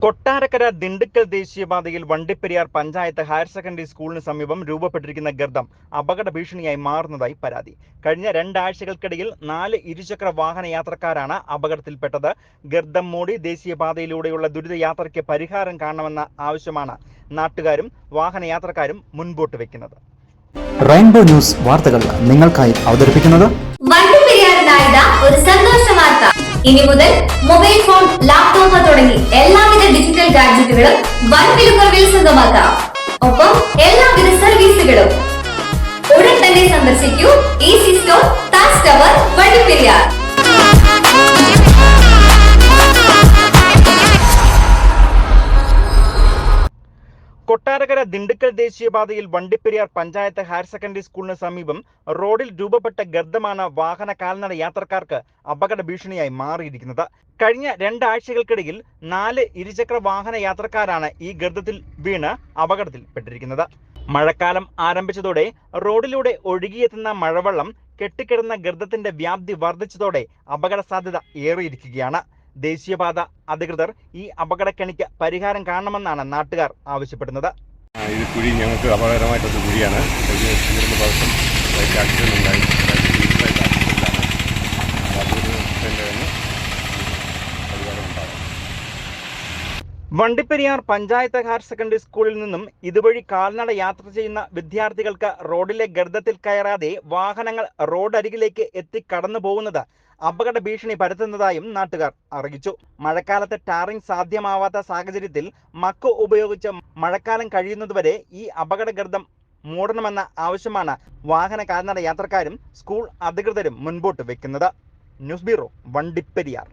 കൊട്ടാരക്കര ദിണ്ടുക്കൽ ദേശീയപാതയിൽ Vandiperiyar panchayat higher secondary സ്കൂളിന് സമീപം രൂപപ്പെട്ടിരിക്കുന്ന ഗർത്തം അപകട ഭീഷണിയായി മാറുന്നതായി പരാതി. കഴിഞ്ഞ 2 ആഴ്ചകൾക്കിടയിൽ 4 ഇരുചക്ര വാഹന യാത്രക്കാരാണ് അപകടത്തിൽപ്പെട്ടത്. ഗർത്തം മൂടി ദേശീയപാതയിലൂടെയുള്ള ദുരിതയാത്രയ്ക്ക് പരിഹാരം കാണണമെന്ന ആവശ്യമാണ് നാട്ടുകാരും വാഹനയാത്രക്കാരും മുൻപോട്ട് വെക്കുന്നത്. റെയിൻബോ ന്യൂസ് വാർത്തകൾ നിങ്ങൾക്കായി അവതരിപ്പിക്കുന്നത് ഒരു സന്തോഷ വാർത്ത. ഇനി മുതൽ മൊബൈൽ ഫോൺ, ലാപ്ടോപ്പ് തുടങ്ങി എല്ലാവിധ ഡിജിറ്റൽ ഗാഡ്ജറ്റുകളും വൻ വിലക്കുറവിൽ സ്വന്തമാക്കാം. ഒപ്പം എല്ലാവിധ സർവീസുകളും. ഉടൻ തന്നെ സന്ദർശിക്കൂ easy store, Taj tower, Vandiperiyar. Kottarakkara Dindigul ദേശീയപാതയിൽ വണ്ടിപ്പെരിയാർ പഞ്ചായത്ത് ഹയർ സെക്കൻഡറി സ്കൂളിന് സമീപം റോഡിൽ രൂപപ്പെട്ട ഗർത്തമാണ് വാഹന കാൽനട യാത്രക്കാർക്ക് അപകട ഭീഷണിയായി മാറിയിരിക്കുന്നത്. കഴിഞ്ഞ 2 ആഴ്ചകൾക്കിടയിൽ 4 ഇരുചക്ര വാഹന യാത്രക്കാരാണ് ഈ ഗർത്തത്തിൽ വീണ് അപകടത്തിൽപ്പെട്ടിരിക്കുന്നത്. മഴക്കാലം ആരംഭിച്ചതോടെ റോഡിലൂടെ ഒഴുകിയെത്തുന്ന മഴവെള്ളം കെട്ടിക്കിടന്ന ഗർത്തത്തിന്റെ വ്യാപ്തി വർദ്ധിച്ചതോടെ അപകട സാധ്യത ഏറിയിരിക്കുകയാണ്. ദേശീയപാത അധികൃതർ ഈ അപകടക്കെണിക്ക് പരിഹാരം കാണണമെന്നാണ് നാട്ടുകാർ ആവശ്യപ്പെടുന്നത്. ഇത് കുഴി ഞങ്ങൾക്ക് അപകടകരമായിട്ടൊരു കുഴിയാണ്. പ്രാവശ്യം ബൈക്ക് ആക്സിഡന്റ് ഉണ്ടായി. വണ്ടിപ്പെരിയാർ പഞ്ചായത്ത് ഹയർ സെക്കൻഡറി സ്കൂളിൽ നിന്നും ഇതുവഴി കാൽനട യാത്ര ചെയ്യുന്ന വിദ്യാർത്ഥികൾക്ക് റോഡിലെ ഗർത്തത്തിൽ കയറാതെ വാഹനങ്ങൾ റോഡരികിലേക്ക് എത്തി കടന്നു പോകുന്നത് അപകട ഭീഷണി പരത്തുന്നതായും നാട്ടുകാർ അറിയിച്ചു. മഴക്കാലത്ത് ടാറിംഗ് സാധ്യമാവാത്ത സാഹചര്യത്തിൽ മക്ക് ഉപയോഗിച്ച് മഴക്കാലം കഴിയുന്നതുവരെ ഈ അപകട ഗർത്തം മൂടണമെന്ന ആവശ്യമാണ് വാഹന കാൽനട യാത്രക്കാരും സ്കൂൾ അധികൃതരും മുൻപോട്ട് വെക്കുന്നത്. News bureau, Vandiperiyar.